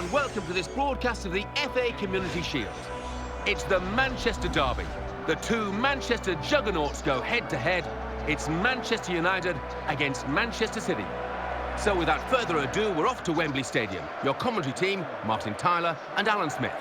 and welcome to this broadcast of the FA Community Shield. It's the Manchester derby. The two Manchester juggernauts go head-to-head. It's Manchester United against Manchester City. So without further ado, we're off to Wembley Stadium. Your commentary team, Martin Tyler and Alan Smith.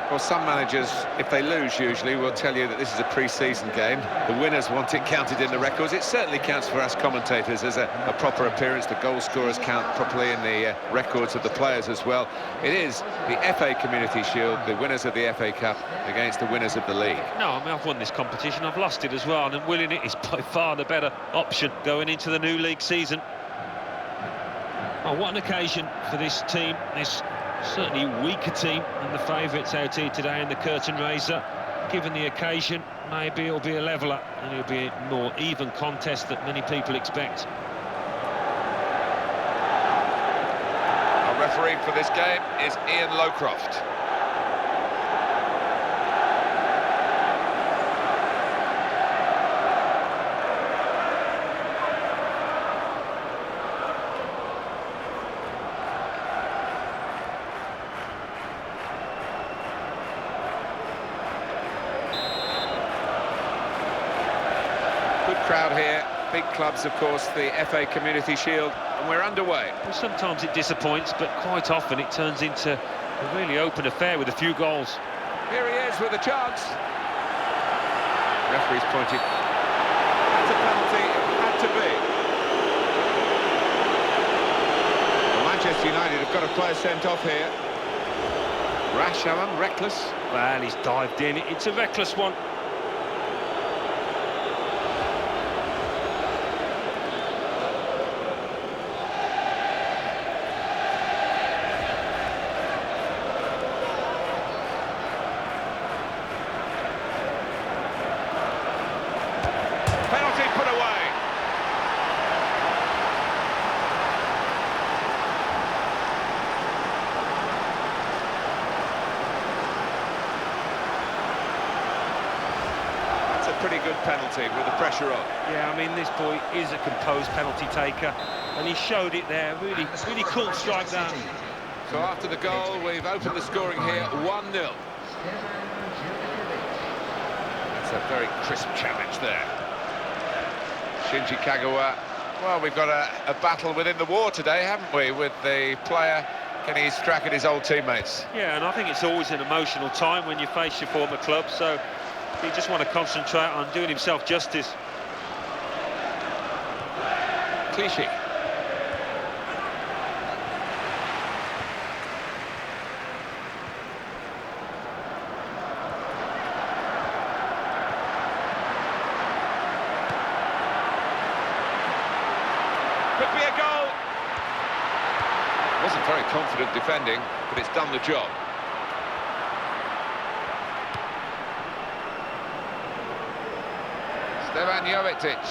Well, some managers, if they lose usually, will tell you that this is a pre-season game. The winners want it counted in the records. It certainly counts for us commentators as a proper appearance. The goal scorers count properly in the records of the players as well. It is the FA Community Shield, the winners of the FA Cup against the winners of the league. No, I mean, I've won this competition, I've lost it as well, and winning it is by far the better option going into the new league season. Oh, what an occasion for this team, this certainly weaker team than the favourites out here today in the curtain raiser. Given the occasion, maybe it'll be a leveller and it'll be a more even contest that many people expect. Our referee for this game is Ian Lowcroft. Good crowd here, big clubs, of course, the FA Community Shield, and we're underway. Well, sometimes it disappoints, but quite often it turns into a really open affair with a few goals. Here he is with a chance. Referee's pointed. That's a penalty, it had to be. Well, Manchester United have got a player sent off here. Rash, Alan, reckless. Well, he's dived in. It's a reckless one. Penalty put away. That's a pretty good penalty with the pressure on. Yeah, I mean, this boy is a composed penalty taker, and he showed it there. Really cool strike that. So after the goal, we've opened the scoring here, 1-0. That's a very crisp challenge there. Shinji Kagawa. Well, we've got a battle within the war today, haven't we, with the player getting his crack at his old teammates. Yeah, and I think it's always an emotional time when you face your former club, so you just want to concentrate on doing himself justice. Clichy. Could be a goal. Wasn't very confident defending, but it's done the job. Stevan Jovetic.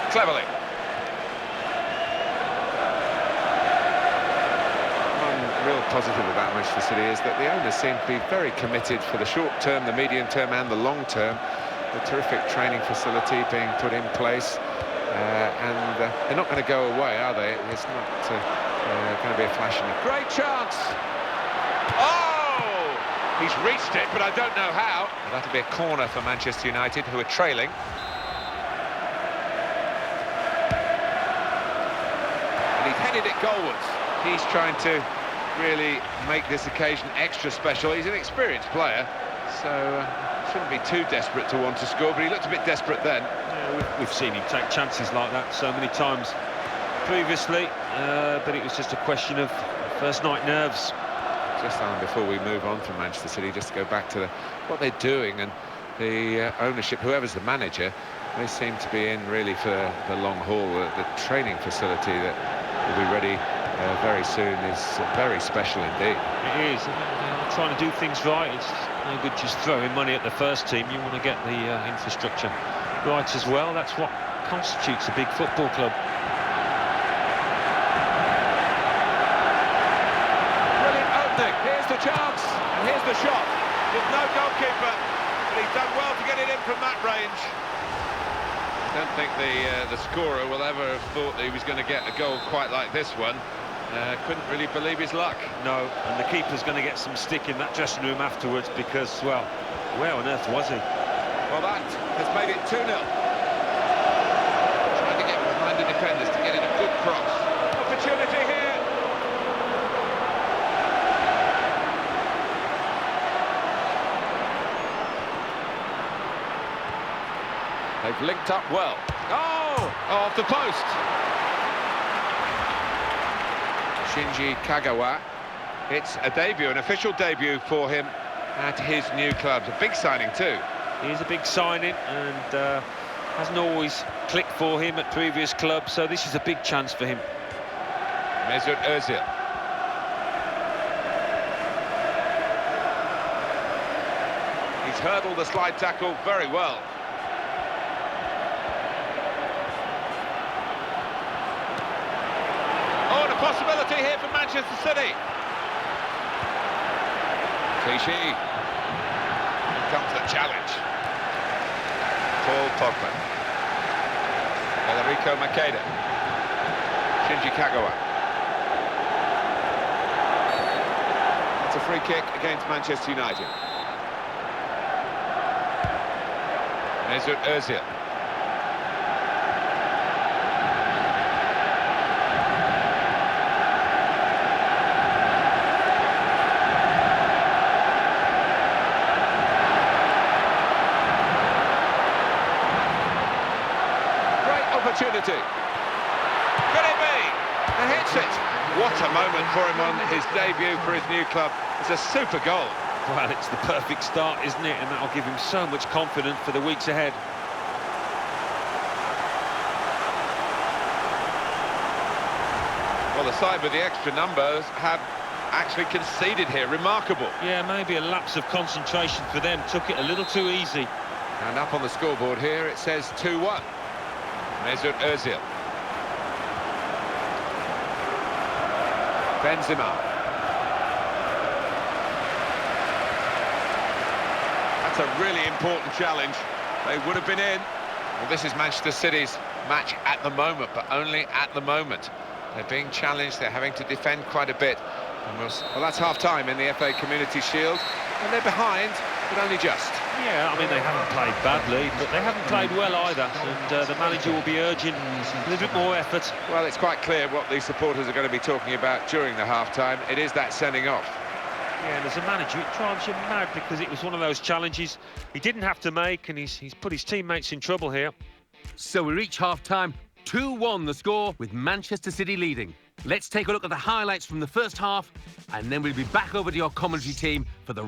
Cleverly. One real positive about Manchester City is that the owners seem to be very committed for the short term, the medium term and the long term. A terrific training facility being put in place, and they're not going to go away, are they? It's not going to be a flash in the... Great chance! Oh! He's reached it, but I don't know how. And that'll be a corner for Manchester United, who are trailing. And he's headed it goalwards. He's trying to really make this occasion extra special. He's an experienced player, so... shouldn't be too desperate to want to score, but he looked a bit desperate then. Yeah, we've seen him take chances like that so many times previously, but it was just a question of first night nerves. Just before we move on from Manchester City, just to go back to what they're doing and the ownership, whoever's the manager, they seem to be in really for the long haul. The training facility that will be ready very soon is very special indeed. It is. Trying to do things right. It's no good just throwing money at the first team. You want to get the infrastructure right as well. That's what constitutes a big football club. Brilliant opening. Here's the chance, and here's the shot. With no goalkeeper, but he's done well to get it in from that range. Don't think the scorer will ever have thought that he was going to get a goal quite like this one. Couldn't really believe his luck. No, and the keeper's going to get some stick in that dressing room afterwards because, well, where on earth was he? Well, that has made it 2-0. Trying to get behind the defenders to get in a good cross. Opportunity here. They've linked up well. Oh! Off the post. Shinji Kagawa. It's a debut, an official debut for him at his new club. A big signing too. He is a big signing and hasn't always clicked for him at previous clubs, so this is a big chance for him. Mesut Ozil. He's hurdled the slide tackle very well. Oh, and a possibility here for Manchester City. Clichy. Here comes the challenge. Paul Pogba. Federico Makeda. Shinji Kagawa. It's a free kick against Manchester United. Mesut Ozil. Opportunity. Could it be? And hits it. What a moment for him on his debut for his new club. It's a super goal. Well, it's the perfect start, isn't it? And that'll give him so much confidence for the weeks ahead. Well, the side with the extra numbers have actually conceded here. Remarkable. Yeah, maybe a lapse of concentration for them. Took it a little too easy. And up on the scoreboard here, it says 2-1. Mesut Ozil. Benzema. That's a really important challenge. They would have been in. Well, this is Manchester City's match at the moment, but only at the moment. They're being challenged, they're having to defend quite a bit. And well, that's half-time in the FA Community Shield. And they're behind, but only just. Yeah, I mean, they haven't played badly, but they haven't played well either. And the manager will be urging a little bit more effort. Well, it's quite clear what these supporters are going to be talking about during the half-time. It is that sending off. Yeah, and as a manager, it drives you mad because it was one of those challenges he didn't have to make, and he's put his teammates in trouble here. So we reach half-time, 2-1 the score, with Manchester City leading. Let's take a look at the highlights from the first half, and then we'll be back over to your commentary team for the